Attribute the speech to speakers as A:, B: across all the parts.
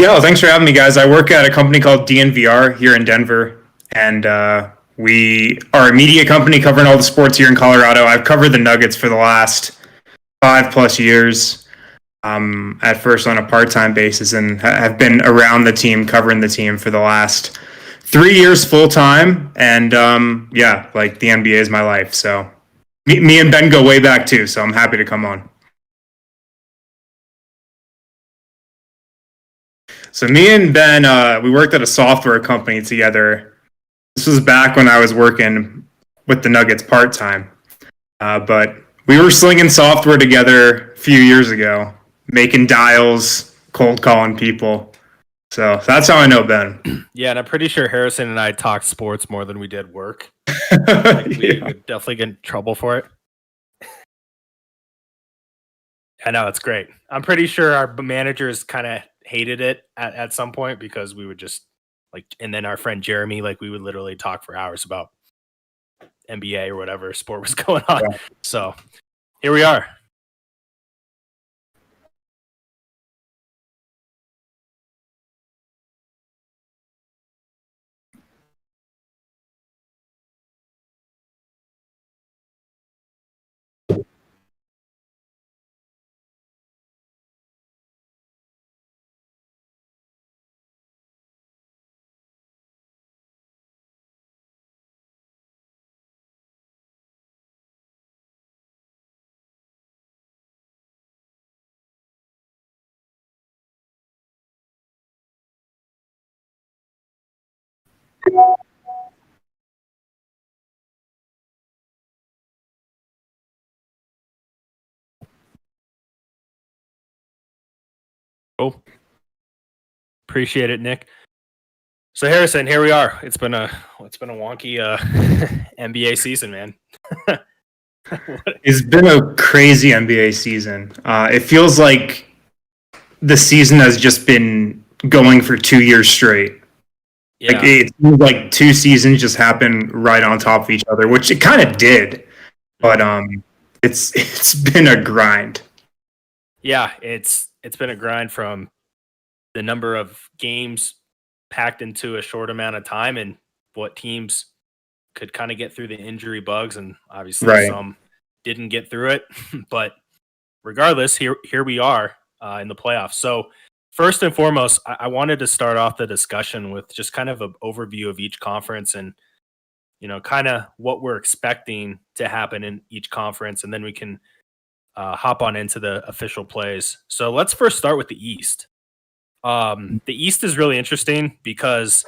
A: Yeah, well, thanks for having me, guys. I work at a company called DNVR here in Denver, and we are a media company covering all the sports here in Colorado. I've covered the Nuggets for the last 5 plus years, at first on a part-time basis, and have been around the team, covering the team for the last 3 years full-time. And yeah, like the NBA is my life. So me and Ben go way back too, so I'm happy to come on. So me and Ben, we worked at a software company together. This was back when I was working with the Nuggets part time, but we were slinging software together a few years ago, making dials, cold calling people. So that's how I know Ben.
B: Yeah, and I'm pretty sure Harrison and I talked sports more than we did work. Like we
A: Yeah.
B: would definitely get in trouble for it. I know it's great. I'm pretty sure our managers kind of hated it at some point because we would just like, and then our friend Jeremy, like we would literally talk for hours about NBA or whatever sport was going on. So here we are. Cool. Appreciate it, Nick. So Harrison, here we are. It's been a wonky NBA season, man.
A: It's been a crazy NBA season. It feels like the season has just been going for 2 years straight. Like
B: Yeah.
A: it seems like two seasons just happened right on top of each other, which it kind of did. But it's been a grind.
B: Yeah, it's been a grind from the number of games packed into a short amount of time and what teams could kind of get through the injury bugs, and obviously
A: Right.
B: some didn't get through it. But regardless, here we are in the playoffs. So first and foremost, I wanted to start off the discussion with just kind of an overview of each conference and kind of what we're expecting to happen in each conference, and then we can hop on into the official plays. So let's first start with the East. The East is really interesting because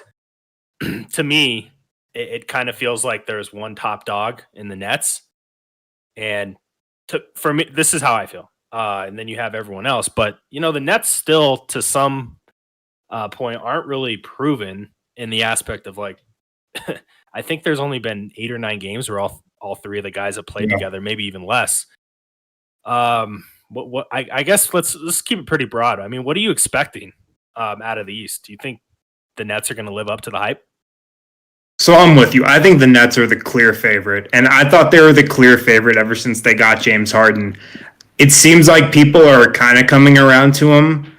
B: to me, it kind of feels like there's one top dog in the Nets, and for me, this is how I feel. And then you have everyone else, but the Nets still, to some point, aren't really proven in the aspect of like, I think there's only been 8 or 9 games where all three of the guys have played
A: Yeah.
B: together, maybe even less. What I guess let's keep it pretty broad. I mean, what are you expecting out of the East? Do you think the Nets are going to live up to the hype?
A: So I'm with you. I think the Nets are the clear favorite, and I thought they were the clear favorite ever since they got James Harden. It seems like people are kind of coming around to him,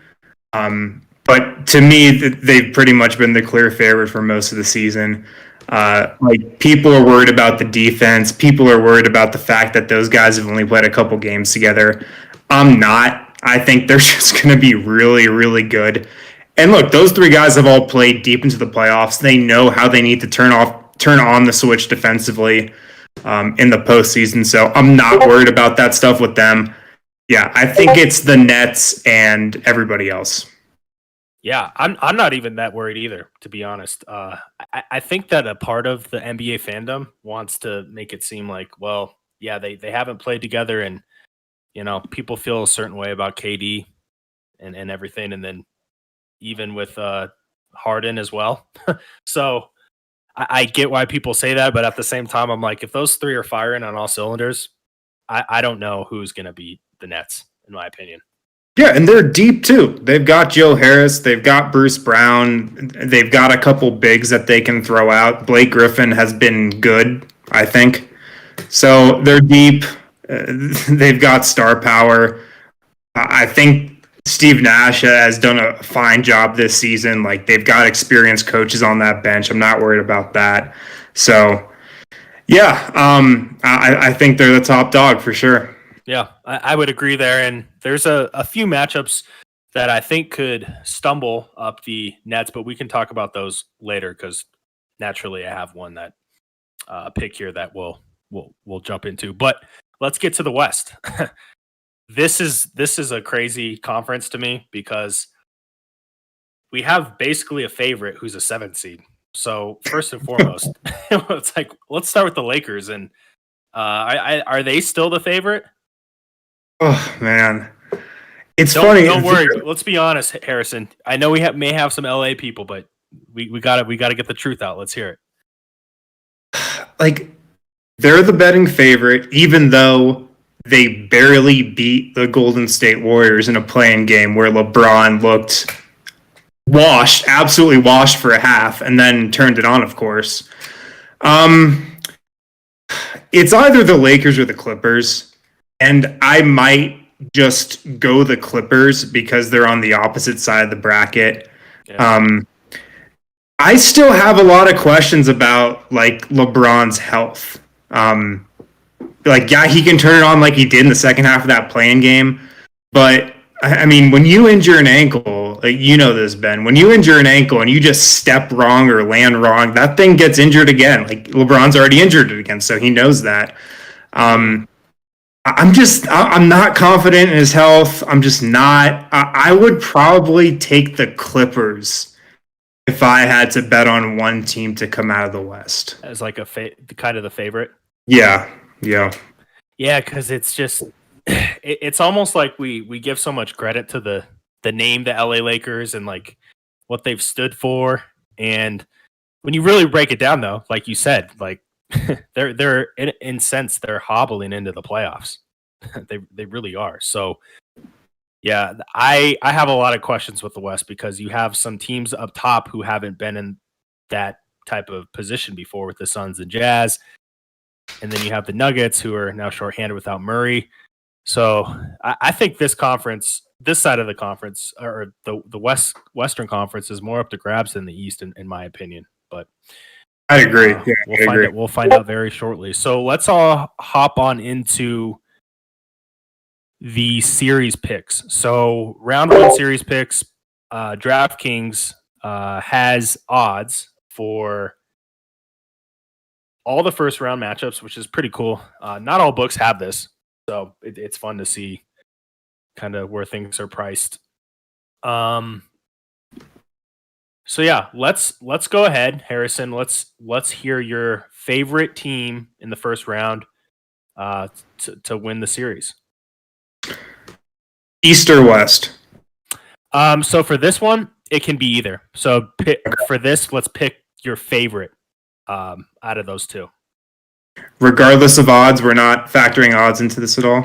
A: but to me, they've pretty much been the clear favorite for most of the season. Like people are worried about the defense. People are worried about the fact that those guys have only played a couple games together. I'm not. I think they're just going to be really, really good. And look, those three guys have all played deep into the playoffs. They know how they need to turn on the switch defensively in the postseason. So I'm not worried about that stuff with them. Yeah, I think it's the Nets and everybody else.
B: Yeah, I'm not even that worried either, to be honest. I think that a part of the NBA fandom wants to make it seem like, well, yeah, they haven't played together, and people feel a certain way about KD and everything, and then even with Harden as well. So I get why people say that, but at the same time, I'm like, if those three are firing on all cylinders, I don't know who's going to beat the Nets, in my opinion.
A: Yeah, and they're deep too. They've got Joe Harris, they've got Bruce Brown, they've got a couple bigs that they can throw out. Blake Griffin has been good, I think. So they're deep. They've got star power. I think Steve Nash has done a fine job this season. Like, they've got experienced coaches on that bench. I'm not worried about that. So, yeah, I think they're the top dog for sure.
B: Yeah, I would agree there. And there's a few matchups that I think could stumble up the Nets, but we can talk about those later because naturally I have one that pick here that we'll jump into. But let's get to the West. This is a crazy conference to me because we have basically a favorite who's a 7th seed. So first and foremost, it's like let's start with the Lakers. And are they still the favorite?
A: Oh man, it's
B: Don't,
A: funny.
B: Don't worry. Let's be honest, Harrison. I know we may have some LA people, but we gotta get the truth out. Let's hear it.
A: Like, they're the betting favorite, even though they barely beat the Golden State Warriors in a playing game where LeBron looked absolutely washed for a half, and then turned it on, of course. It's either the Lakers or the Clippers, and I might just go the Clippers because they're on the opposite side of the bracket. Yeah. I still have a lot of questions about like LeBron's health. Yeah, he can turn it on like he did in the second half of that playing game, but I mean, when you injure an ankle, like, you know this, Ben, when you injure an ankle and you just step wrong or land wrong, that thing gets injured again. Like, LeBron's already injured it again, so he knows that. I'm not confident in his health. I'm just not. I would probably take the Clippers if I had to bet on one team to come out of the West.
B: As like kind of the favorite?
A: Yeah.
B: Yeah, because it's just... It's almost like we give so much credit to the name, the LA Lakers, and like what they've stood for. And when you really break it down, though, like you said, like they're in sense they're hobbling into the playoffs. they really are. So yeah, I have a lot of questions with the West because you have some teams up top who haven't been in that type of position before with the Suns and Jazz, and then you have the Nuggets who are now shorthanded without Murray. So I think this conference, this side of the conference, or the Western Conference, is more up to grabs than the East, in my opinion. But
A: I agree.
B: We'll find out very shortly. So let's all hop on into the series picks. So round 1 series picks, DraftKings has odds for all the first round matchups, which is pretty cool. Not all books have this. So it's fun to see kind of where things are priced. So yeah, let's go ahead, Harrison. Let's hear your favorite team in the first round to win the series.
A: East or West?
B: So for this one, it can be either. So for this, let's pick your favorite out of those two.
A: Regardless of odds, we're not factoring odds into this at all?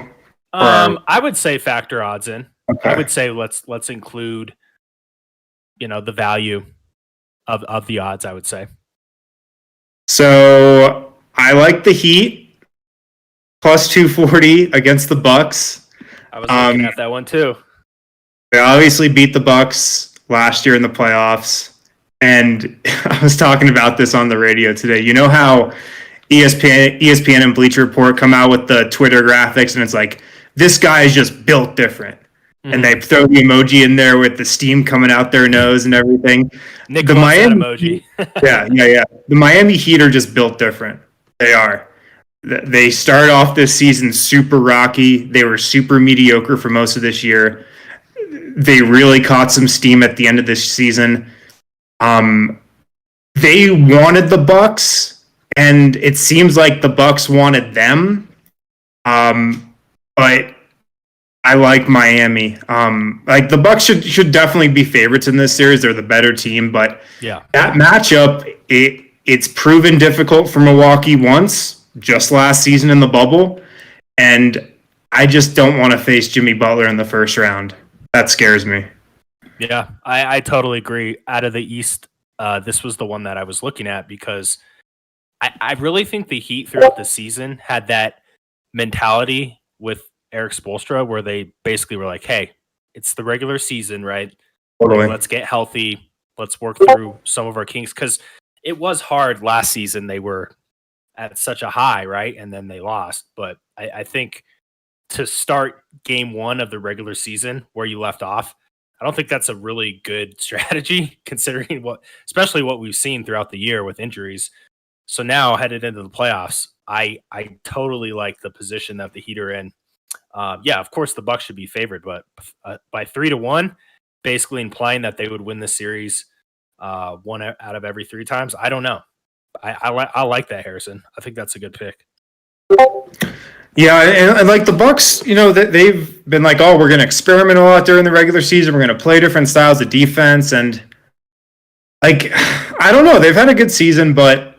B: I would say factor odds in.
A: Okay.
B: I would say let's include, the value of the odds, I would say.
A: So I like the Heat plus 240 against the Bucks.
B: I was looking at that one too.
A: They obviously beat the Bucks last year in the playoffs, and I was talking about this on the radio today. You know how ESPN and Bleacher Report come out with the Twitter graphics, and it's like, this guy is just built different. Mm-hmm. And they throw the emoji in there with the steam coming out their nose and everything.
B: Nick the Miami emoji.
A: yeah. The Miami Heat are just built different. They are. They started off this season super rocky. They were super mediocre for most of this year. They really caught some steam at the end of this season. They wanted the Bucks, and it seems like the Bucks wanted them. But I like Miami. Like, the Bucks should definitely be favorites in this series. They're the better team, but
B: yeah,
A: that matchup, it's proven difficult for Milwaukee once, just last season in the bubble, and I just don't want to face Jimmy Butler in the first round. That scares me.
B: Yeah, I totally agree. Out of the East, this was the one that I was looking at because I really think the Heat throughout the season had that mentality with Eric Spoelstra where they basically were like, hey, it's the regular season, right?
A: Totally.
B: Let's get healthy. Let's work through some of our kinks because it was hard last season. They were at such a high, right? And then they lost. But I think to start game one of the regular season where you left off, I don't think that's a really good strategy considering especially what we've seen throughout the year with injuries. So now headed into the playoffs, I totally like the position that the Heat are in. Yeah, of course the Bucks should be favored, but by 3-1, basically implying that they would win the series one out of every 3 times. I don't know. I like that, Harrison. I think that's a good pick.
A: Yeah, and like the Bucks, they've been like, oh, we're going to experiment a lot during the regular season. We're going to play different styles of defense, and like, I don't know. They've had a good season, but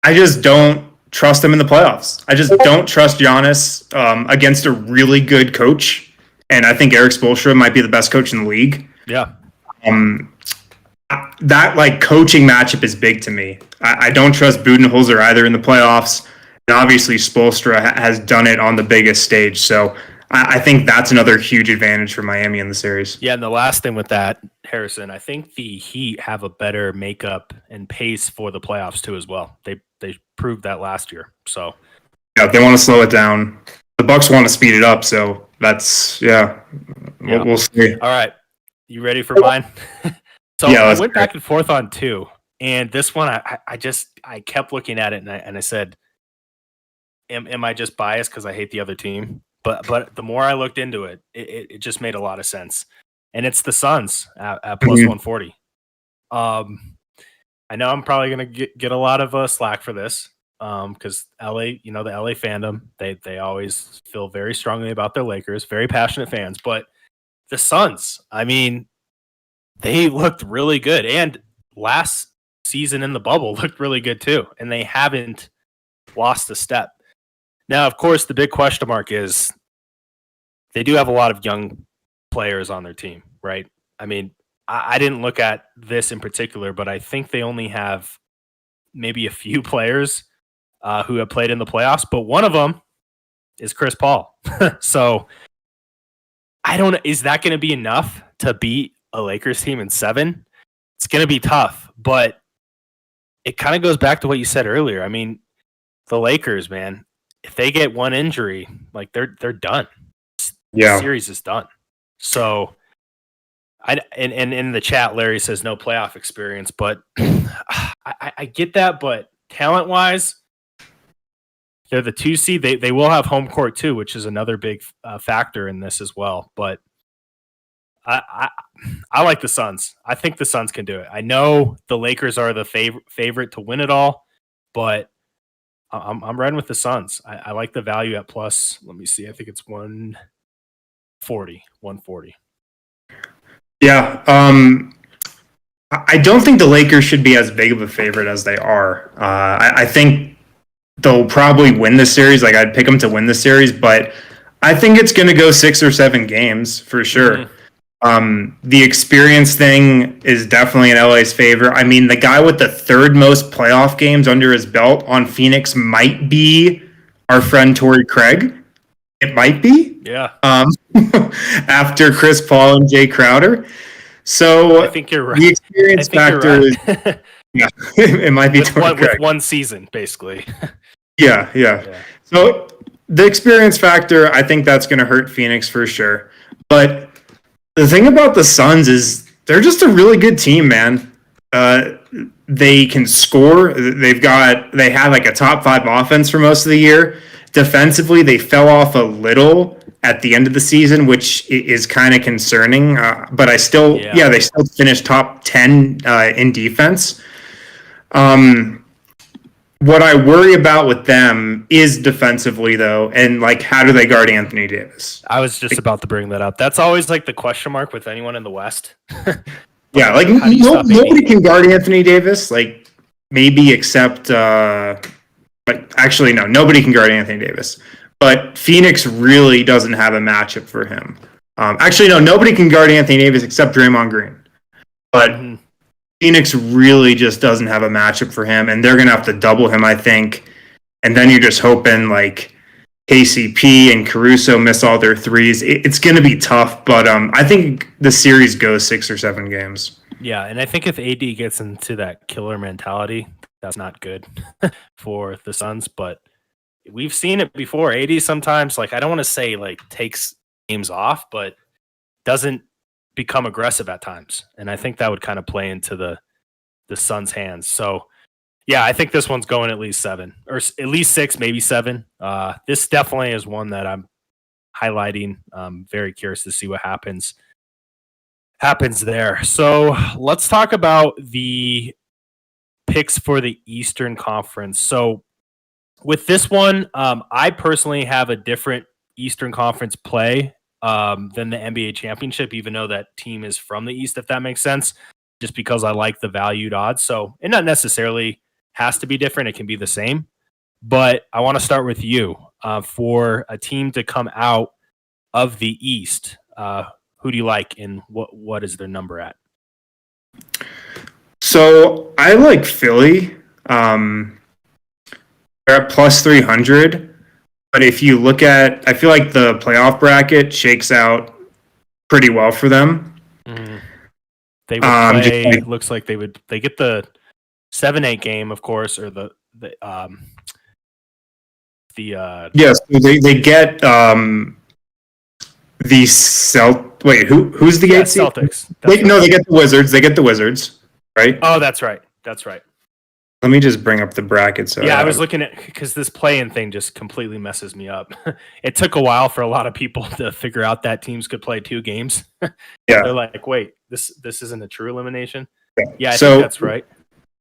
A: I just don't trust them in the playoffs. I just don't trust Giannis against a really good coach, and I think Eric Spoelstra might be the best coach in the league.
B: Yeah.
A: That like coaching matchup is big to me. I don't trust Budenholzer either in the playoffs. And obviously, Spoelstra has done it on the biggest stage. So I think that's another huge advantage for Miami in the series.
B: Yeah, and the last thing with that, Harrison, I think the Heat have a better makeup and pace for the playoffs too as well. They proved that last year. So
A: yeah, they want to slow it down. The Bucks want to speed it up. So that's we'll see.
B: All right, you ready for mine? So yeah, I went back and forth on 2, and this one I kept looking at it and I said, am I just biased because I hate the other team? But the more I looked into it, it just made a lot of sense. And it's the Suns at plus 140. I know I'm probably going to get a lot of slack for this because LA, the LA fandom, they always feel very strongly about their Lakers, very passionate fans. But the Suns, I mean, they looked really good. And last season in the bubble looked really good too. And they haven't lost a step. Now, of course, the big question mark is they do have a lot of young players on their team, right? I mean, I didn't look at this in particular, but I think they only have maybe a few players who have played in the playoffs, but one of them is Chris Paul. So I don't know. Is that going to be enough to beat a Lakers team in 7? It's going to be tough, but it kind of goes back to what you said earlier. I mean, the Lakers, man, if they get one injury, like they're done.
A: Yeah.
B: The series is done. So and in the chat, Larry says no playoff experience, but I get that, but talent-wise, they're the 2 seed. They will have home court too, which is another big factor in this as well. But I like the Suns. I think the Suns can do it. I know the Lakers are the favorite to win it all, but I'm riding with the Suns. I like the value at plus. Let me see. I think it's 140.
A: Yeah. I don't think the Lakers should be as big of a favorite as they are. I think they'll probably win the series. Like I'd pick them to win the series, but I think it's going to go 6 or 7 games for sure. The experience thing is definitely in LA's favor. I mean, the guy with the 3rd most playoff games under his belt on Phoenix might be our friend Torrey Craig. It might be.
B: Yeah.
A: After Chris Paul and Jay Crowder. So
B: I think you're right.
A: The experience factor is it might be Torrey Craig.
B: With one season, basically.
A: Yeah. So the experience factor, I think that's going to hurt Phoenix for sure. But the thing about the Suns is they're just a really good team, man. They can score. They had like a top 5 offense for most of the year. Defensively, they fell off a little at the end of the season, which is kind of concerning. But they still finished top 10 in defense. What I worry about with them is defensively, though, and like how do they guard Anthony Davis?
B: I was just about to bring that up. That's always like the question mark with anyone in the West.
A: Yeah, like nobody can guard Anthony Davis. Like maybe except, actually no, nobody can guard Anthony Davis. But Phoenix really doesn't have a matchup for him. Actually, no, nobody can guard Anthony Davis except Draymond Green. But Phoenix really just doesn't have a matchup for him, and they're going to have to double him, I think. And then you're just hoping, like, KCP and Caruso miss all their threes. It's going to be tough, but I think the series goes 6 or 7 games.
B: Yeah, and I think if AD gets into that killer mentality, that's not good for the Suns. But we've seen it before. AD sometimes, like, I don't want to say like takes games off, but doesn't become aggressive at times. And I think that would kind of play into the Suns' hands. So yeah, I think this one's going at least 7 or at least 6, maybe 7. This definitely is one that I'm highlighting. Very curious to see what happens there. So let's talk about the picks for the Eastern Conference. So with this one, I personally have a different Eastern Conference play than the NBA championship, even though that team is from the East, if that makes sense, just because I like the valued odds. So it not necessarily has to be different. It can be the same. But I want to start with you for a team to come out of the East. Who do you like, and what is their number at?
A: So I like Philly. They're at plus 300. But if you look at, I feel like the playoff bracket shakes out pretty well for them.
B: Mm-hmm. They would play. Looks like they get the 7-8 game, of course, or the
A: yes, they get the Wait, who's the 8 seed?
B: Celtics.
A: No, they get the Wizards. They get the Wizards, right?
B: Oh, that's right.
A: Let me just bring up the bracket. So
B: yeah, I was looking at, because this play-in thing just completely messes me up. It took a while for a lot of people to figure out that teams could play 2 games.
A: Yeah,
B: they're like, wait, this isn't a true elimination. Yeah, I
A: so,
B: think that's right.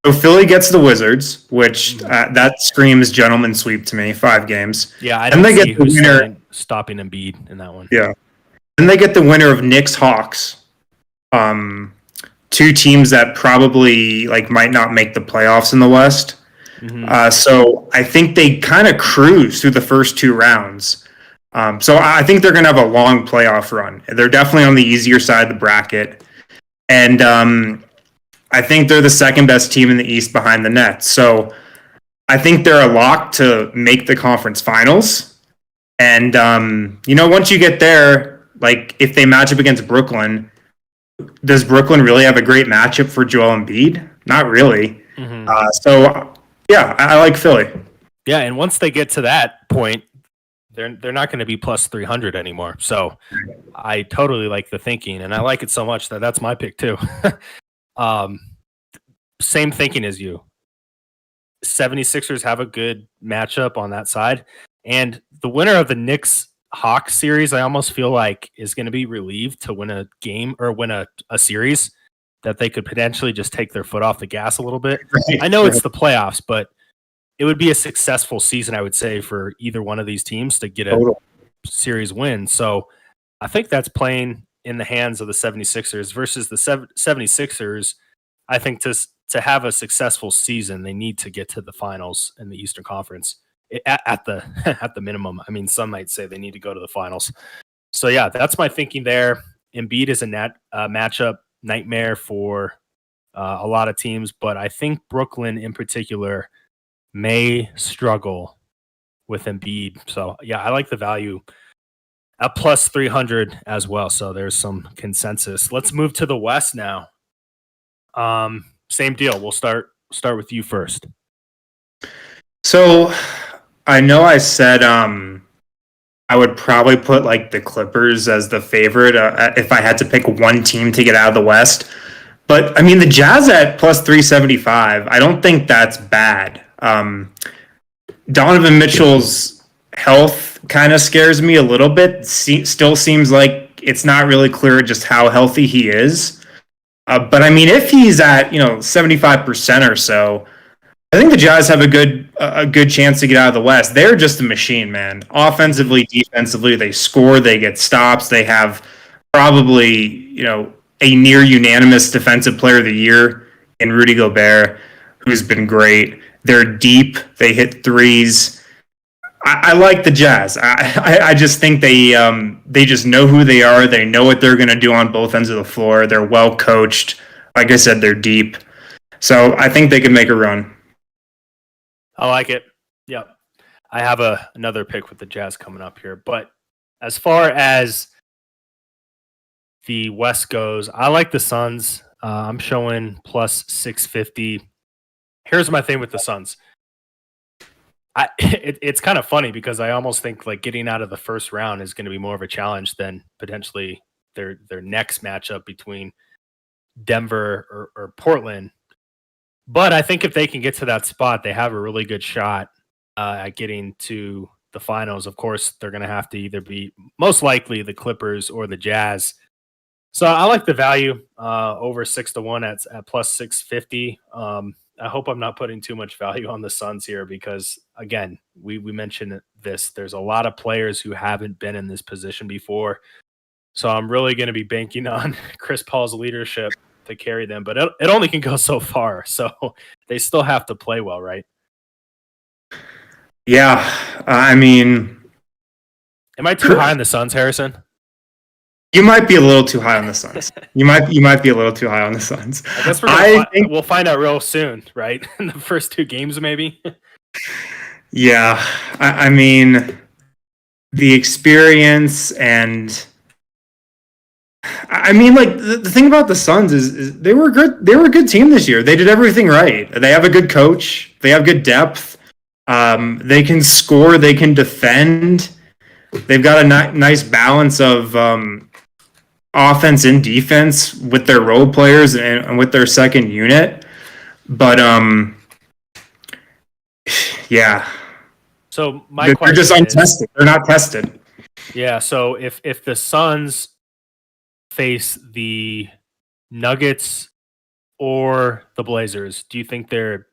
A: So Philly gets the Wizards, which that screams gentleman sweep to me. 5 games.
B: Yeah, I don't see who's stopping Embiid in that one.
A: Yeah, then they get the winner of Knicks Hawks. 2 teams that probably might not make the playoffs in the West. Mm-hmm. So I think they kind of cruise through the first 2 rounds. So I think they're going to have a long playoff run. They're definitely on the easier side of the bracket. And I think they're the second best team in the East behind the Nets. So I think they're a lock to make the conference finals. And, once you get there, if they match up against Brooklyn, does Brooklyn really have a great matchup for Joel Embiid? Not really. Mm-hmm. So, yeah, I like Philly.
B: Yeah, and once they get to that point, they're not going to be plus 300 anymore. So I totally like the thinking, and I like it so much that that's my pick too. Same thinking as you. 76ers have a good matchup on that side, and the winner of the Knicks Hawks series, I almost feel like is going to be relieved to win a game or win a series that they could potentially just take their foot off the gas a little bit. Right. I know it's the playoffs, but it would be a successful season, I would say, for either one of these teams to get a series win. So I think that's playing in the hands of the 76ers versus the 76ers. I think to have a successful season, they need to get to the finals in the Eastern Conference. At the minimum. I mean, some might say they need to go to the finals. So yeah, that's my thinking there. Embiid is a matchup nightmare for a lot of teams, but I think Brooklyn in particular may struggle with Embiid. So yeah, I like the value at plus 300 as well. So there's some consensus. Let's move to the West now. Same deal. We'll start with you first.
A: So I know I said I would probably put the Clippers as the favorite if I had to pick one team to get out of the West. But I mean, the Jazz at plus 375, I don't think that's bad. Donovan Mitchell's health kind of scares me a little bit. Still seems like it's not really clear just how healthy he is. But I mean, if he's at 75% or so, I think the Jazz have a good chance to get out of the West. They're just a machine, man. Offensively, defensively, they score, they get stops. They have probably, a near unanimous defensive player of the year in Rudy Gobert, who's been great. They're deep. They hit threes. I like the Jazz. I just think they just know who they are. They know what they're going to do on both ends of the floor. They're well coached. Like I said, they're deep. So I think they can make a run.
B: I like it. Yep. I have another pick with the Jazz coming up here, but as far as the West goes, I like the Suns. I'm showing plus 650. Here's my thing with the Suns. It's kind of funny because I almost think like getting out of the first round is going to be more of a challenge than potentially their next matchup between Denver or Portland. But I think if they can get to that spot, they have a really good shot at getting to the finals. Of course, they're going to have to either be most likely the Clippers or the Jazz. So I like the value over 6-1 at plus 650. I hope I'm not putting too much value on the Suns here because, again, we mentioned this. There's a lot of players who haven't been in this position before. So I'm really going to be banking on Chris Paul's leadership to carry them. But it only can go so far. So they still have to play well, right?
A: Yeah. I mean,
B: am I too high on the Suns, Harrison?
A: You might be a little too high on the Suns. You might be a little too high on the Suns.
B: I guess we'll find out real soon, right? In the first two games, maybe.
A: Yeah, I mean, the experience and I mean, like the thing about the Suns is they were good. They were a good team this year. They did everything right. They have a good coach. They have good depth. They can score. They can defend. They've got a nice balance of offense and defense with their role players and with their second unit. But yeah.
B: So
A: they're just untested. They're not tested.
B: Yeah. So if the Suns face the Nuggets or the Blazers, do you think they're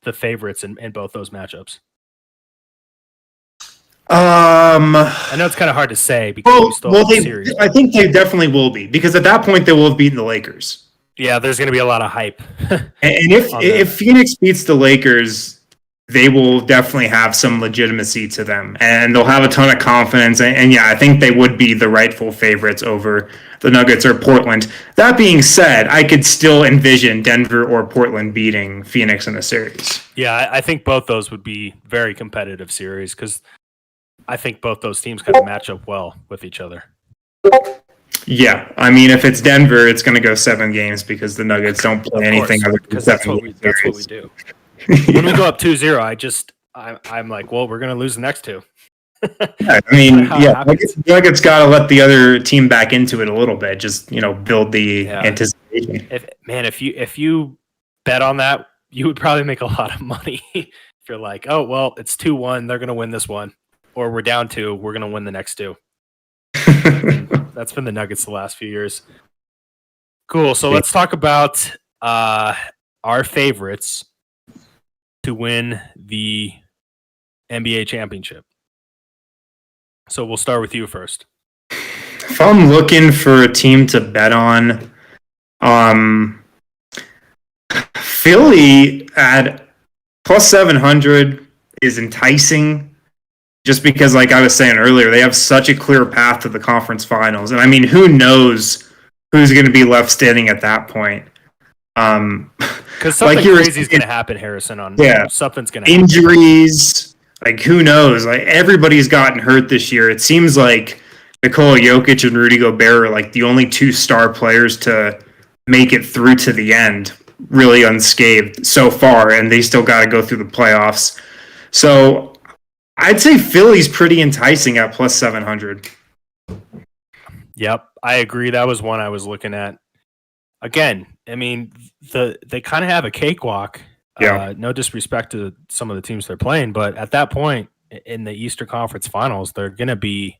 B: the favorites in both those matchups? I know it's kind of hard to say because series.
A: I think they definitely will be because at that point they will have beaten the Lakers.
B: Yeah, there's going to be a lot of hype.
A: and if Phoenix beats the Lakers, they will definitely have some legitimacy to them, and they'll have a ton of confidence. And yeah, I think they would be the rightful favorites over the Nuggets or Portland. That being said, I could still envision Denver or Portland beating Phoenix in a series.
B: Yeah, I think both those would be very competitive series because I think both those teams kind of match up well with each other.
A: Yeah, I mean, if it's Denver, it's going to go 7 games because the Nuggets don't play anything other than 7 games.
B: That's what we do. When we go up 2-0, I'm like, well, we're going to lose the next two.
A: Yeah, I mean, Nuggets got to let the other team back into it a little bit. Just build the anticipation.
B: If you bet on that, you would probably make a lot of money. If you're like, oh well, it's 2-1, they're going to win this one, or we're down 2, we're going to win the next 2. That's been the Nuggets the last few years. Cool. So let's talk about our favorites to win the NBA championship. So we'll start with you first.
A: If I'm looking for a team to bet on, Philly at plus 700 is enticing. Just because, like I was saying earlier, they have such a clear path to the conference finals. And I mean, who knows who's going to be left standing at that point?
B: Because something crazy is going to happen, Harrison. Something's going to happen.
A: Injuries, like who knows? Like everybody's gotten hurt this year. It seems like Nikola Jokic and Rudy Gobert are like the only 2 star players to make it through to the end, really unscathed so far, and they still got to go through the playoffs. So I'd say Philly's pretty enticing at plus 700.
B: Yep, I agree. That was one I was looking at. Again, I mean, they kind of have a cakewalk.
A: Yeah.
B: No disrespect to some of the teams they're playing, but at that point in the Eastern Conference Finals, they're going to be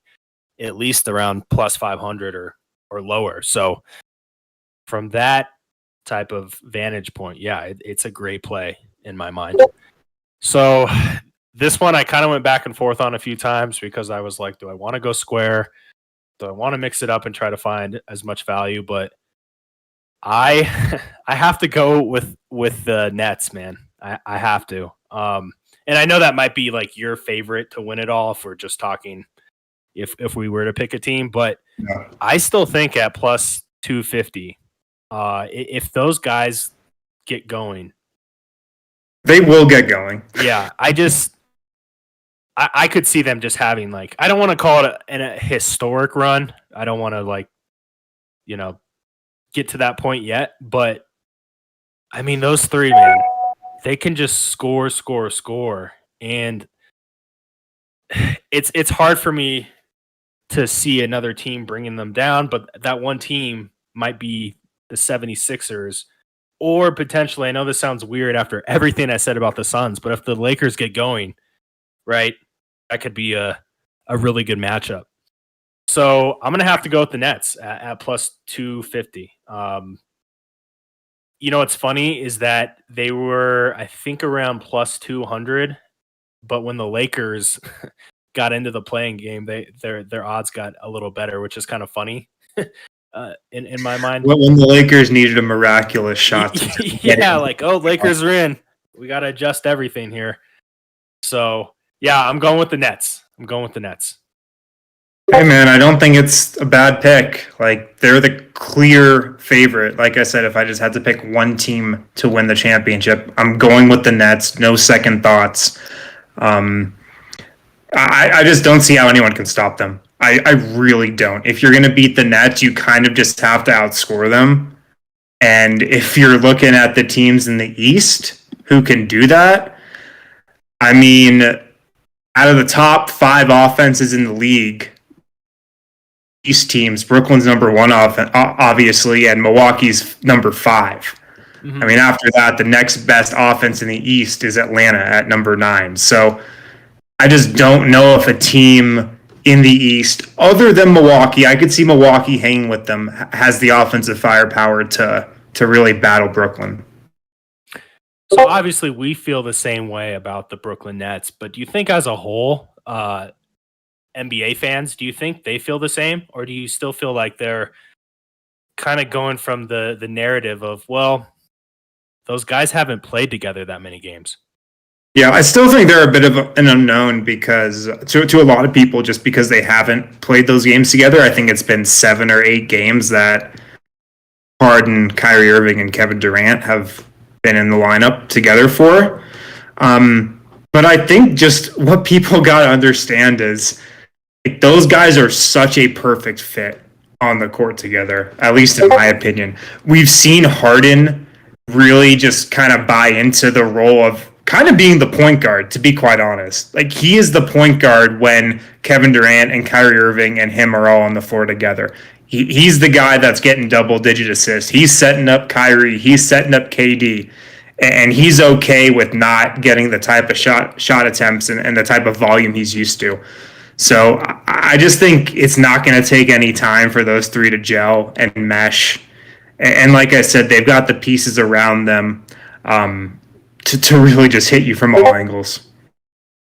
B: at least around plus 500 or lower. So from that type of vantage point, yeah, it's a great play in my mind. So this one I kind of went back and forth on a few times because I was like, do I want to go square? Do I want to mix it up and try to find as much value? But I have to go with the Nets, man. I have to. And I know that might be like your favorite to win it all if we're just talking if we were to pick a team, but yeah. I still think at plus 250, if those guys get going,
A: they will get going.
B: Yeah, I could see them just having like, I don't want to call it a historic run. I don't want to like, get to that point yet. But I mean, those three, man, they can just score, score, score. And it's hard for me to see another team bringing them down, but that one team might be the 76ers or potentially, I know this sounds weird after everything I said about the Suns, but if the Lakers get going, right, that could be a really good matchup. So I'm going to have to go with the Nets at plus 250. What's funny is that they were, I think, around plus 200, but when the Lakers got into the playing game, their odds got a little better, which is kind of funny in my mind.
A: When the Lakers needed a miraculous shot to
B: yeah, like, oh, Lakers are in. We got to adjust everything here. So, yeah, I'm going with the Nets.
A: Hey, man, I don't think it's a bad pick. Like, they're the clear favorite. Like I said, if I just had to pick one team to win the championship, I'm going with the Nets. No second thoughts. I just don't see how anyone can stop them. I really don't. If you're going to beat the Nets, you kind of just have to outscore them. And if you're looking at the teams in the East who can do that, I mean, out of the top 5 offenses in the league, East teams, Brooklyn's number 1 obviously, and Milwaukee's number 5. Mm-hmm. I mean, after that, the next best offense in the East is Atlanta at number 9. So I just don't know if a team in the East, other than Milwaukee, I could see Milwaukee hanging with them, has the offensive firepower to really battle Brooklyn.
B: So obviously we feel the same way about the Brooklyn Nets, but do you think as a whole, NBA fans, do you think they feel the same? Or do you still feel like they're kind of going from the narrative of, well, those guys haven't played together that many games?
A: Yeah, I still think they're a bit of an unknown because to a lot of people, just because they haven't played those games together. I think it's been 7 or 8 games that Harden, Kyrie Irving, and Kevin Durant have been in the lineup together for. But I think just what people got to understand is like, those guys are such a perfect fit on the court together, at least in my opinion. We've seen Harden really just kind of buy into the role of kind of being the point guard, to be quite honest. Like, he is the point guard when Kevin Durant and Kyrie Irving and him are all on the floor together. He's the guy that's getting double-digit assists. He's setting up Kyrie. He's setting up KD. And he's okay with not getting the type of shot attempts and the type of volume he's used to. So I just think it's not going to take any time for those three to gel and mesh. And like I said, they've got the pieces around them to really just hit you from all angles.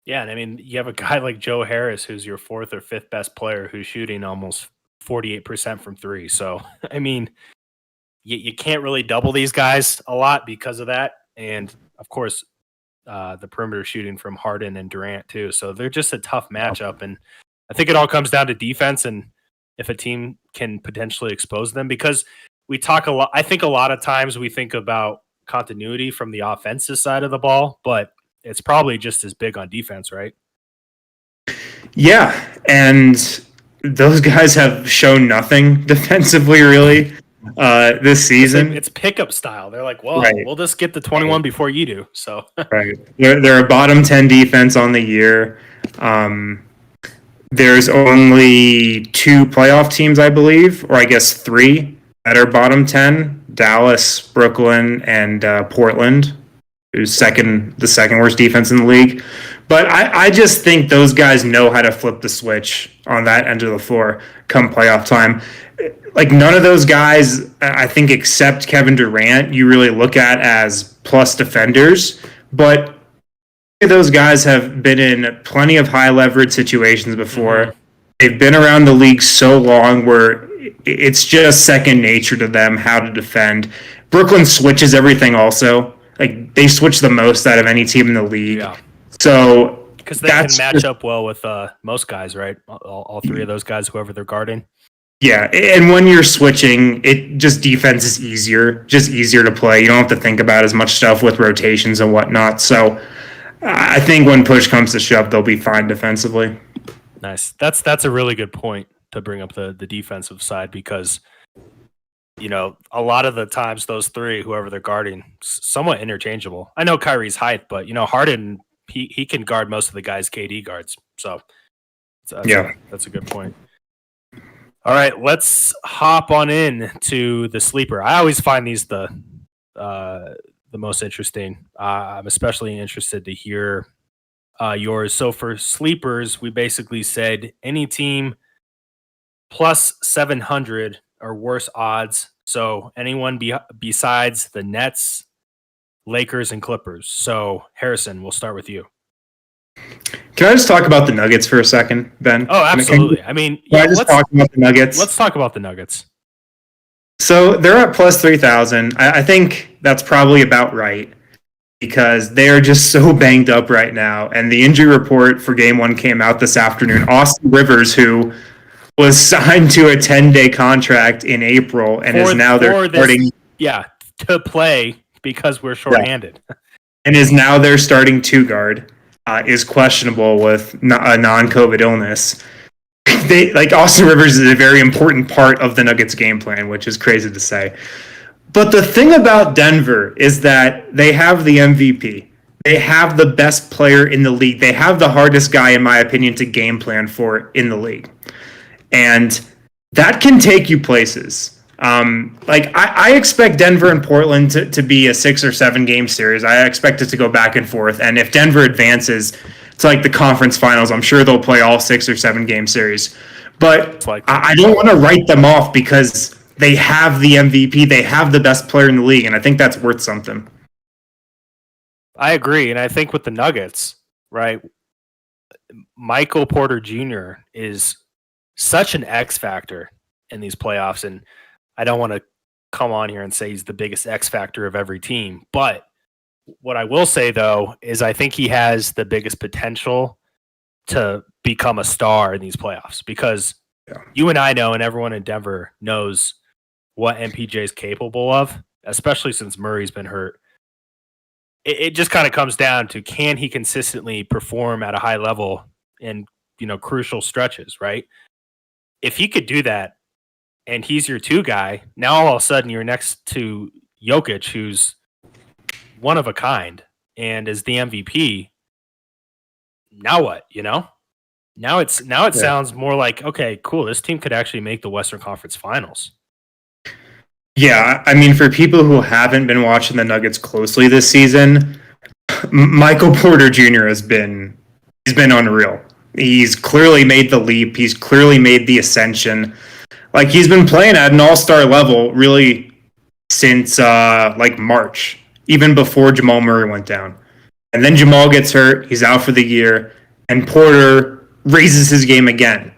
B: Yeah, and I mean, you have a guy like Joe Harris, who's your 4th or 5th best player, who's shooting almost 48% from 3. So, I mean, you can't really double these guys a lot because of that. And, of course, the perimeter shooting from Harden and Durant, too. So they're just a tough matchup. And I think it all comes down to defense and if a team can potentially expose them. Because we talk a lot. I think a lot of times we think about continuity from the offensive side of the ball, but it's probably just as big on defense, right?
A: Yeah, and those guys have shown nothing defensively, really, this season.
B: It's pickup style. They're like, well, right, we'll just get the 21 before you do. So
A: right, they're a bottom 10 defense on the year. There's only 2 playoff teams, I believe, or I guess 3 that are bottom 10. Dallas, Brooklyn, and Portland, who's the second worst defense in the league. But I just think those guys know how to flip the switch on that end of the floor come playoff time. Like, none of those guys, I think, except Kevin Durant, you really look at as plus defenders. But those guys have been in plenty of high leverage situations before. Mm-hmm. They've been around the league so long where it's just second nature to them how to defend. Brooklyn switches everything also. Like, they switch the most out of any team in the league. Yeah. So
B: because they can match up well with most guys, right? All 3 of those guys, whoever they're guarding.
A: Yeah, and when you're switching, it just defense is easier to play. You don't have to think about as much stuff with rotations and whatnot. So I think when push comes to shove, they'll be fine defensively.
B: Nice. That's a really good point to bring up the defensive side because a lot of the times those three, whoever they're guarding, somewhat interchangeable. I know Kyrie's height, but Harden he can guard most of the guys KD guards. So that's a good point. All right, let's hop on in to the sleeper. I always find these the most interesting. I'm especially interested to hear yours. So for sleepers, we basically said any team plus 700 or worse odds. So anyone besides the Nets, Lakers, and Clippers. So Harrison, we'll start with you.
A: Can I just talk about the Nuggets for a seccan, Ben?
B: Oh, absolutely.
A: Can I just talk about the Nuggets?
B: Let's talk about the Nuggets.
A: So they're at plus 3,000. I think that's probably about right because they're just so banged up right now. And the injury report for game 1 came out this afternoon. Austin Rivers, who was signed to a 10-day contract in April and is now they're starting.
B: To play because we're shorthanded.
A: Yeah. And is now their starting 2 guard. Is questionable with a non-COVID illness. Austin Rivers is a very important part of the Nuggets game plan, which is crazy to say. But the thing about Denver is that they have the MVP. They have the best player in the league. They have the hardest guy, in my opinion, to game plan for in the league. And that can take you places. I expect Denver and Portland to be a 6 or 7 game series. I expect it to go back and forth. And if Denver advances to the conference finals, I'm sure they'll play all 6 or 7 game series. But I don't want to write them off because they have the MVP. They have the best player in the league. And I think that's worth something.
B: I agree. And I think with the Nuggets, right, Michael Porter Jr. is such an X factor in these playoffs. And I don't want to come on here and say he's the biggest X factor of every team. But what I will say, though, is I think he has the biggest potential to become a star in these playoffs because you and I know and everyone in Denver knows what MPJ is capable of, especially since Murray's been hurt. It just kind of comes down to can he consistently perform at a high level in crucial stretches, right? If he could do that, and he's your 2 guy, now all of a sudden you're next to Jokic, who's one of a kind and is the MVP. Now what? Now it sounds more like, okay, cool. This team could actually make the Western Conference Finals.
A: Yeah, I mean, for people who haven't been watching the Nuggets closely this season, Michael Porter Jr. he's been unreal. He's clearly made the leap. He's clearly made the ascension. He's been playing at an all-star level really since March, even before Jamal Murray went down. And then Jamal gets hurt. He's out for the year. And Porter raises his game again.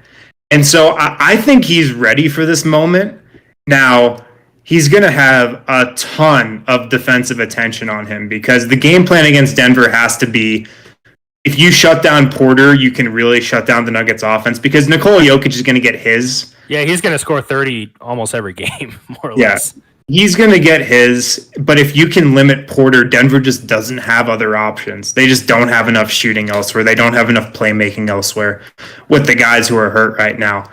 A: And so I think he's ready for this moment. Now, he's going to have a ton of defensive attention on him because the game plan against Denver has to be, if you shut down Porter, you can really shut down the Nuggets offense because Nikola Jokic is going to get his.
B: Yeah, he's going to score 30 almost every game, more or less.
A: He's going to get his, but if you can limit Porter, Denver just doesn't have other options. They just don't have enough shooting elsewhere. They don't have enough playmaking elsewhere with the guys who are hurt right now.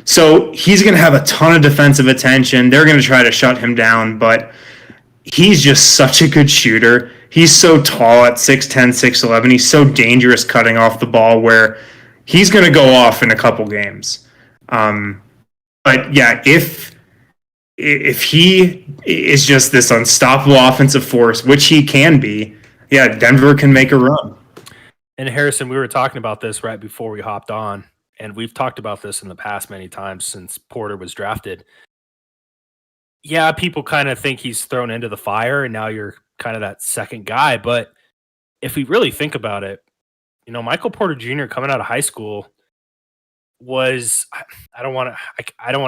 A: So he's going to have a ton of defensive attention. They're going to try to shut him down, but he's just such a good shooter. He's so tall at 6'10", 6'11". He's so dangerous cutting off the ball where he's going to go off in a couple games. But yeah, if he is just this unstoppable offensive force, which he can be, yeah, Denver can make a run.
B: And Harrison, we were talking about this right before we hopped on, and we've talked about this in the past many times since Porter was drafted. Yeah, people kind of think he's thrown into the fire, and now you're kind of that second guy. But if we really think about it, Michael Porter Jr. coming out of high school was, I don't want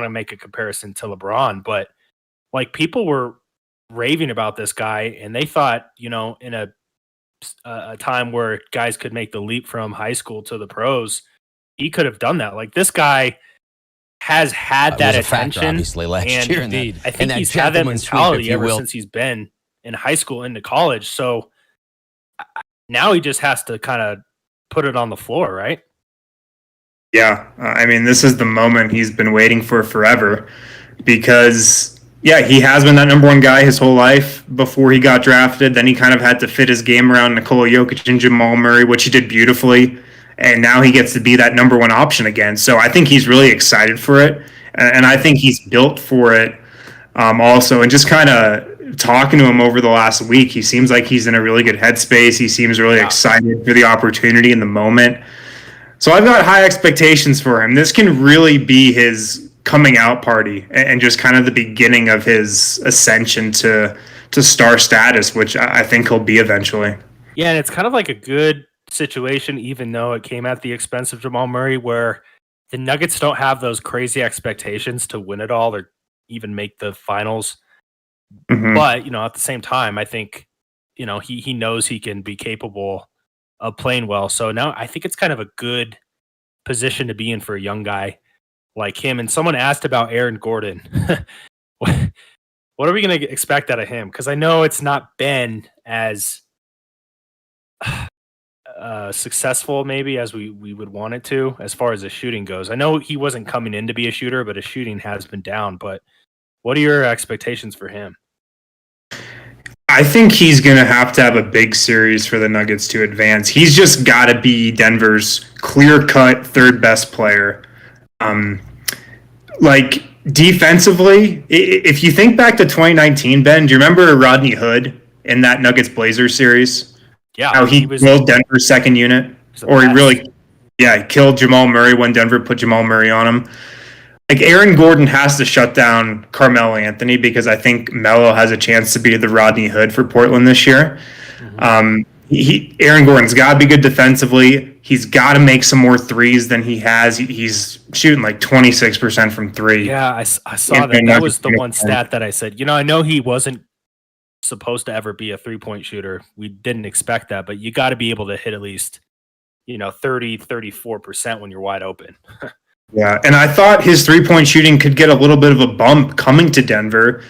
B: to make a comparison to LeBron, but people were raving about this guy, and they thought, in a time where guys could make the leap from high school to the pros, he could have done that. This guy has had that attention,
C: factor, obviously, last year.
B: Indeed, I think he's had that mentality ever since he's been in high school into college. So now he just has to kind of put it on the floor, right?
A: Yeah, I mean, this is the moment he's been waiting for forever because, yeah, he has been that number one guy his whole life before he got drafted. Then he kind of had to fit his game around Nikola Jokic and Jamal Murray, which he did beautifully. And now he gets to be that number one option again. So I think he's really excited for it. And I think he's built for it also. And just kind of talking to him over the last week, he seems like he's in a really good headspace. He seems really excited for the opportunity in the moment. So I've got high expectations for him. This can really be his coming out party and just kind of the beginning of his ascension to star status, which I think he'll be eventually.
B: Yeah, and it's kind of like a good situation, even though it came at the expense of Jamal Murray, where the Nuggets don't have those crazy expectations to win it all or even make the finals.
A: Mm-hmm.
B: But, at the same time, I think, he knows he can be capable of playing well. So now I think it's kind of a good position to be in for a young guy like him. And someone asked about Aaron Gordon. What are we going to expect out of him? Because I know it's not been as successful maybe as we would want it to as far as the shooting goes. I know he wasn't coming in to be a shooter, but his shooting has been down. But what are your expectations for him?
A: I think he's going to have a big series for the Nuggets to advance. He's just got to be Denver's clear-cut third best player. Like defensively, if you think back to 2019, Ben, do you remember Rodney Hood in that Nuggets Blazers series?
B: Yeah,
A: how he killed Denver's second unit, or he really, he killed Jamal Murray when Denver put Jamal Murray on him. Like Aaron Gordon has to shut down Carmelo Anthony because I think Melo has a chance to be the Rodney Hood for Portland this year. Mm-hmm. Aaron Gordon's got to be good defensively. He's got to make some more threes than he has. He's shooting like 26% from three.
B: Yeah, I saw that. That was the one stat that I said. I know he wasn't supposed to ever be a 3-point shooter. We didn't expect that, but you got to be able to hit at least 30-34% when you're wide open.
A: Yeah, and I thought his 3-point shooting could get a little bit of a bump coming to Denver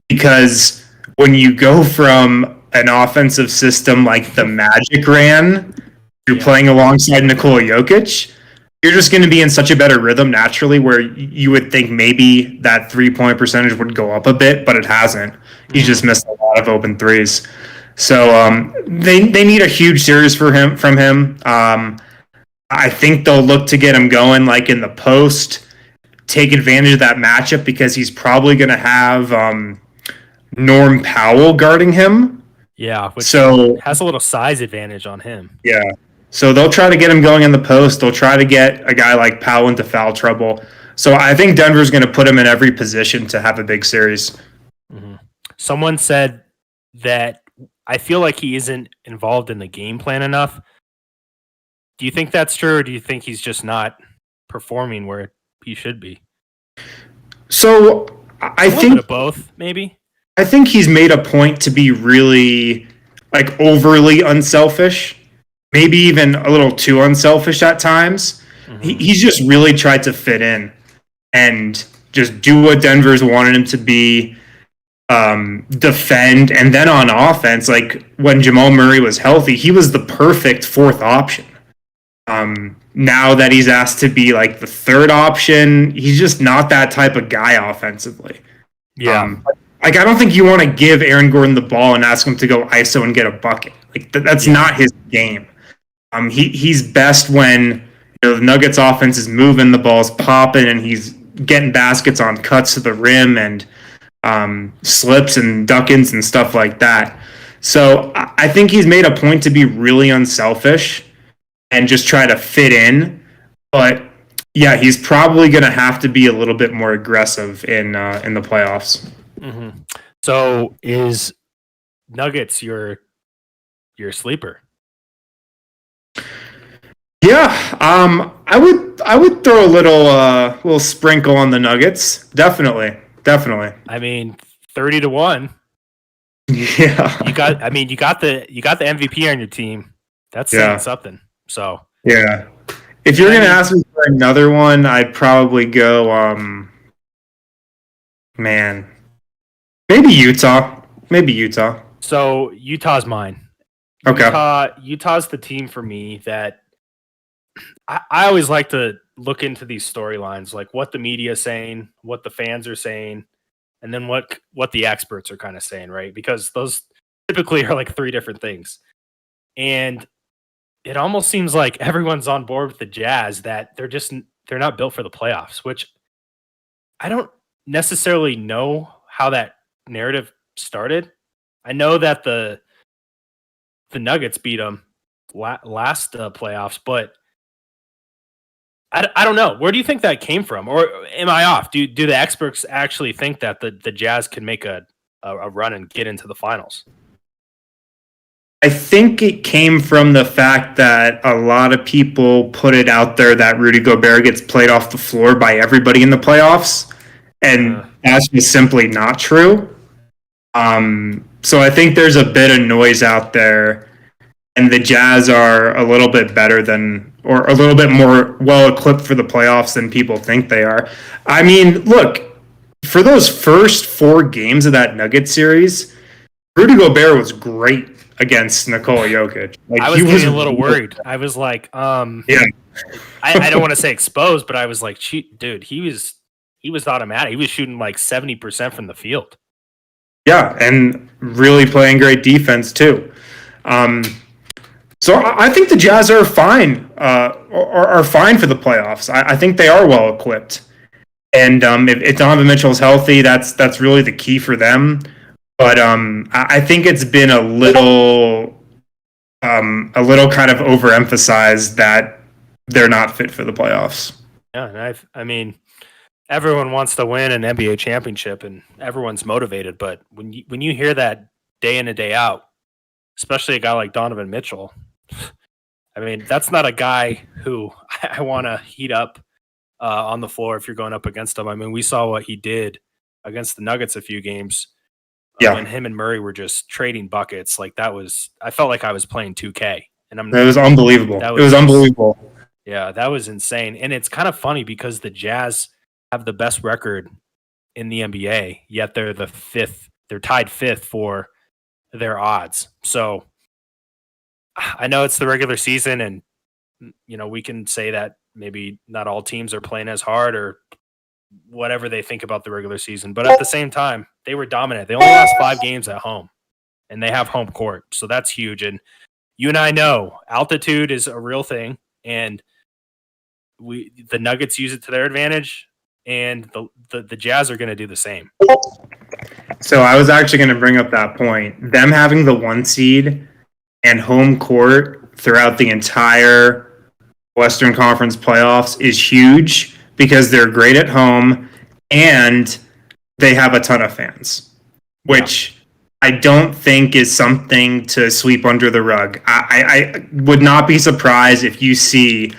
A: because when you go from an offensive system like the Magic ran, you're playing alongside Nikola Jokic, you're just going to be in such a better rhythm naturally where you would think maybe that 3-point percentage would go up a bit, but it hasn't. He's just missed a lot of open threes. So they need a huge series from him. I think they'll look to get him going like in the post, take advantage of that matchup because he's probably going to have Norm Powell guarding him.
B: Yeah, which has a little size advantage on him.
A: Yeah. So they'll try to get him going in the post. They'll try to get a guy like Powell into foul trouble. So I think Denver's going to put him in every position to have a big series.
B: Mm-hmm. Someone said that I feel like he isn't involved in the game plan enough. Do you think that's true, or do you think he's just not performing where he should be?
A: So I think
B: both, maybe.
A: I think he's made a point to be really like overly unselfish, maybe even a little too unselfish at times. Mm-hmm. He's just really tried to fit in and just do what Denver's wanted him to be, defend, and then on offense, like when Jamal Murray was healthy, he was the perfect fourth option. Now that he's asked to be like the third option, he's just not that type of guy offensively.
B: Yeah.
A: Like I don't think you want to give Aaron Gordon the ball and ask him to go ISO and get a bucket. Like that's not his game. He's best when the Nuggets offense is moving, the ball's popping, and he's getting baskets on cuts to the rim and slips and duck-ins and stuff like that. So I think he's made a point to be really unselfish and just try to fit in. But yeah, he's probably going to have to be a little bit more aggressive in the playoffs.
B: Mm-hmm. So is Nuggets your sleeper?
A: Yeah, I would throw a little sprinkle on the Nuggets. Definitely.
B: I mean, 30-1.
A: Yeah.
B: You got the MVP on your team. That's saying something. So
A: yeah. If you're gonna ask me for another one, I'd probably go maybe Utah. So
B: Utah's mine.
A: Okay.
B: Utah's the team for me that I always like to look into these storylines, like what the media is saying, what the fans are saying, and then what the experts are kind of saying, right? Because those typically are like three different things. And it almost seems like everyone's on board with the Jazz that they're not built for the playoffs, which I don't necessarily know how that narrative started. I know that the Nuggets beat them last playoffs, but I don't know. Where do you think that came from, or am I off? Do the experts actually think that the Jazz can make a run and get into the finals?
A: I think it came from the fact that a lot of people put it out there that Rudy Gobert gets played off the floor by everybody in the playoffs, and that's just simply not true. So I think there's a bit of noise out there, and the Jazz are a little bit better than, or a little bit more well equipped for the playoffs than people think they are. I mean, look, for those first 4 games of that Nuggets series, Rudy Gobert was great against Nikola Jokic.
B: Like, I was getting a little worried. I was like,
A: yeah.
B: I don't want to say exposed, but I was like, dude, he was automatic. He was shooting like 70% from the field.
A: Yeah, and really playing great defense too. So I think the Jazz are fine, are fine for the playoffs. I think they are well equipped, and if Donovan Mitchell's healthy, that's really the key for them. But I think it's been a little kind of overemphasized that they're not fit for the playoffs.
B: Yeah, and I mean, everyone wants to win an NBA championship, and everyone's motivated. But when you hear that day in and day out, especially a guy like Donovan Mitchell, I mean, that's not a guy who I want to heat up on the floor if you're going up against him. I mean, we saw what he did against the Nuggets a few games. When him and Murray were just trading buckets, like I felt like I was playing 2K, and
A: it was unbelievable. It was unbelievable.
B: Yeah, that was insane, and it's kind of funny because the Jazz have the best record in the NBA, yet they're the fifth. They're tied fifth for their odds. So I know it's the regular season, and we can say that maybe not all teams are playing as hard or whatever they think about the regular season. But at the same time, they were dominant. They only lost 5 games at home, and they have home court. So that's huge. And you and I know altitude is a real thing, and the Nuggets use it to their advantage, and the Jazz are going to do the same.
A: So I was actually going to bring up that point. Them having the 1 seed and home court throughout the entire Western Conference playoffs is huge, because they're great at home and they have a ton of fans, which I don't think is something to sweep under the rug. I would not be surprised if you see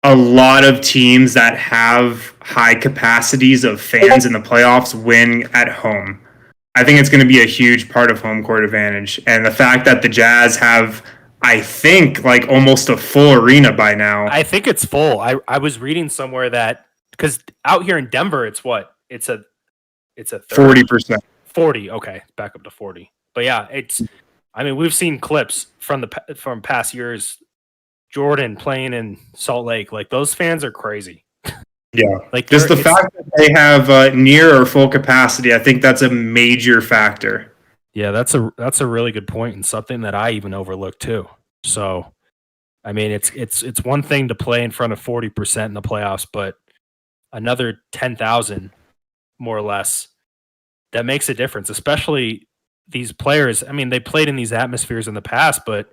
A: a lot of teams that have high capacities of fans in the playoffs win at home. I think it's going to be a huge part of home court advantage. And the fact that the Jazz have, I think, like almost a full arena by now.
B: I think it's full. I was reading somewhere that, because out here in Denver, it's what? It's a
A: 40%.
B: 40. Okay, back up to 40. But yeah, I mean, we've seen clips from past years. Jordan playing in Salt Lake, like those fans are crazy.
A: Yeah, like just the fact that they have near or full capacity, I think that's a major factor.
B: Yeah, that's a really good point, and something that I even overlooked too. So, I mean, it's one thing to play in front of 40% in the playoffs, but another 10,000, more or less, that makes a difference. Especially these players. I mean, they played in these atmospheres in the past, but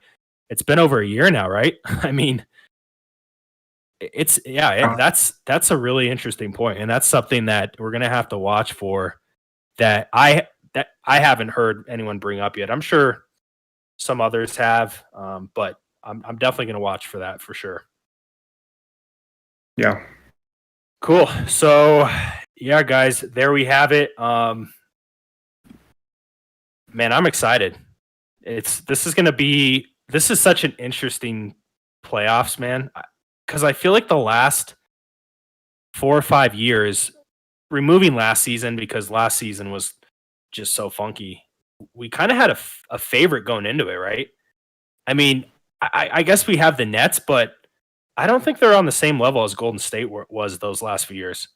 B: it's been over a year now, right? I mean, that's a really interesting point, and that's something that we're gonna have to watch for. That I haven't heard anyone bring up yet. I'm sure some others have, but I'm definitely going to watch for that for sure.
A: Yeah.
B: Cool. So, yeah, guys, there we have it. Man, I'm excited. This is such an interesting playoffs, man, because I feel like the last 4 or 5 years, removing last season because last season was just so funky. we kind of had a favorite going into it, right? I mean, I guess we have the Nets, but I don't think they're on the same level as Golden State was those last few years.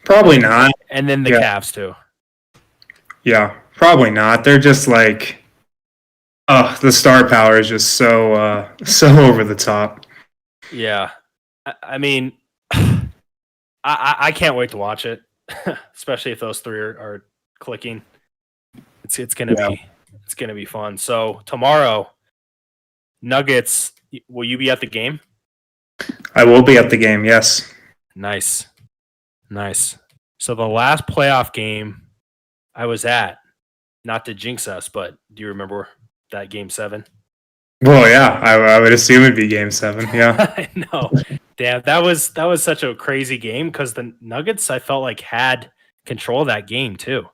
A: Probably not.
B: And then the Cavs too.
A: Yeah, probably not. They're just like, the star power is just so over the top.
B: Yeah, I mean, I can't wait to watch it, especially if those three are clicking. It's gonna be fun. So tomorrow, Nuggets. Will you be at the game?
A: I will be at the game. Yes.
B: Nice. So the last playoff game I was at, not to jinx us, but do you remember that Game 7?
A: Well, yeah, I would assume it'd be Game 7. Yeah.
B: I know. Damn, that was such a crazy game because the Nuggets, I felt like, had control of that game too.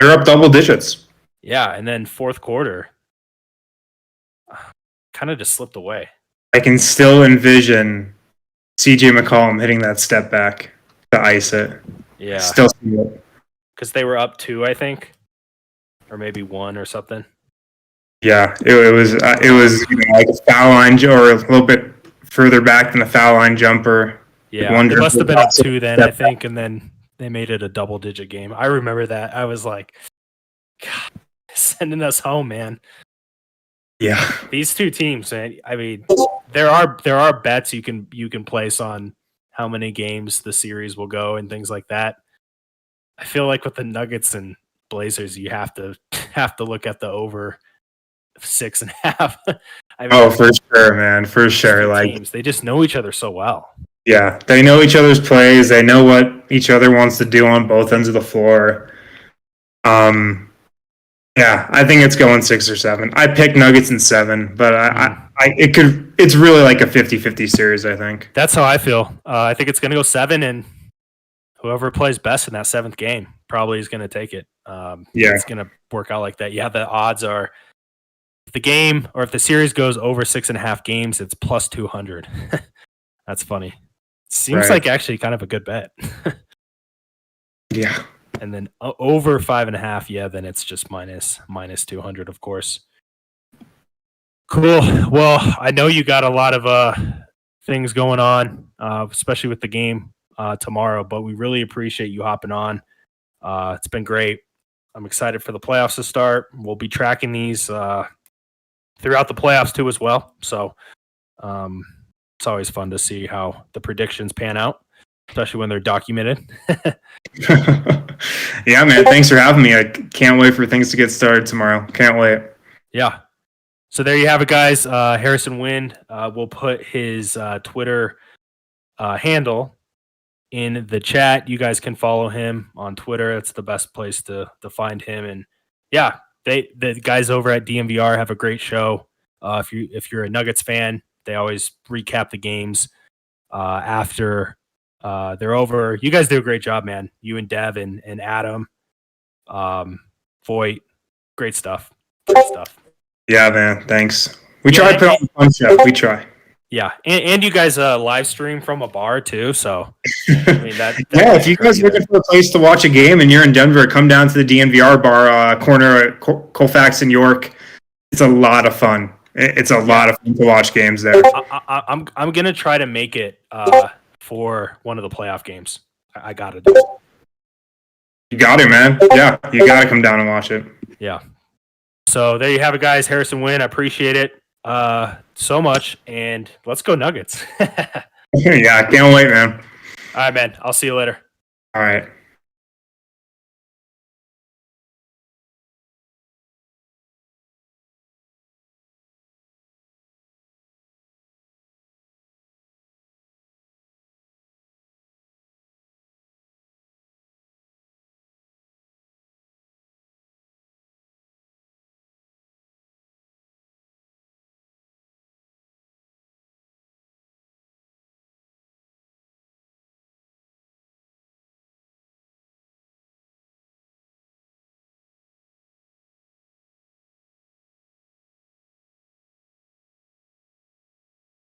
A: They're up double digits.
B: Yeah, and then fourth quarter kind of just slipped away.
A: I can still envision CJ McCollum hitting that step back to ice it.
B: Yeah.
A: Still see it.
B: Because they were up 2, I think. Or maybe 1 or something.
A: Yeah, it was like a foul line or a little bit further back than a foul line jumper.
B: Yeah, it must have been up 2 then, I think, and then they made it a double-digit game. I remember that. I was like, God, sending us home, man.
A: Yeah.
B: These two teams, man. I mean, there are bets you can place on how many games the series will go and things like that. I feel like with the Nuggets and Blazers, you have to look at the over 6.5. I mean,
A: For sure, man. For sure. Like
B: teams, they just know each other so well.
A: Yeah, they know each other's plays. They know what each other wants to do on both ends of the floor. Yeah, I think it's going 6 or 7. I picked Nuggets in 7, but it's really like a 50-50 series, I think.
B: That's how I feel. I think it's going to go 7, and whoever plays best in that 7th game probably is going to take it. It's going to work out like that. Yeah, the odds are if the game or if the series goes over 6.5 games, it's plus 200. That's funny. Seems like actually kind of a good bet.
A: Yeah.
B: And then over 5.5, then it's just minus 200, of course. Cool. Well, I know you got a lot of things going on, especially with the game tomorrow, but we really appreciate you hopping on. It's been great. I'm excited for the playoffs to start. We'll be tracking these throughout the playoffs too as well. So it's always fun to see how the predictions pan out, especially when they're documented.
A: Yeah, man. Thanks for having me. I can't wait for things to get started tomorrow. Can't wait.
B: Yeah. So there you have it, guys. Harrison Wind will put his Twitter handle in the chat. You guys can follow him on Twitter. That's the best place to find him. And yeah, the guys over at DMVR have a great show. If you're a Nuggets fan, they always recap the games after they're over. You guys do a great job, man. You and Dev and Adam, Voight, great stuff.
A: Yeah, man. Thanks. We try to put on a fun show. We try.
B: Yeah, and you guys live stream from a bar too. So I mean that
A: yeah, if you guys are looking for a place to watch a game and you're in Denver, come down to the DNVR bar corner at Colfax and York. It's a lot of fun. It's a lot of fun to watch games there.
B: I'm gonna try to make it for one of the playoff games. I gotta do it.
A: You got it, man. Yeah, you gotta come down and watch it.
B: Yeah. So there you have it, guys. Harrison Wynn, I appreciate it so much, and let's go Nuggets.
A: Yeah, I can't wait, man.
B: All right, man. I'll see you later.
A: All right.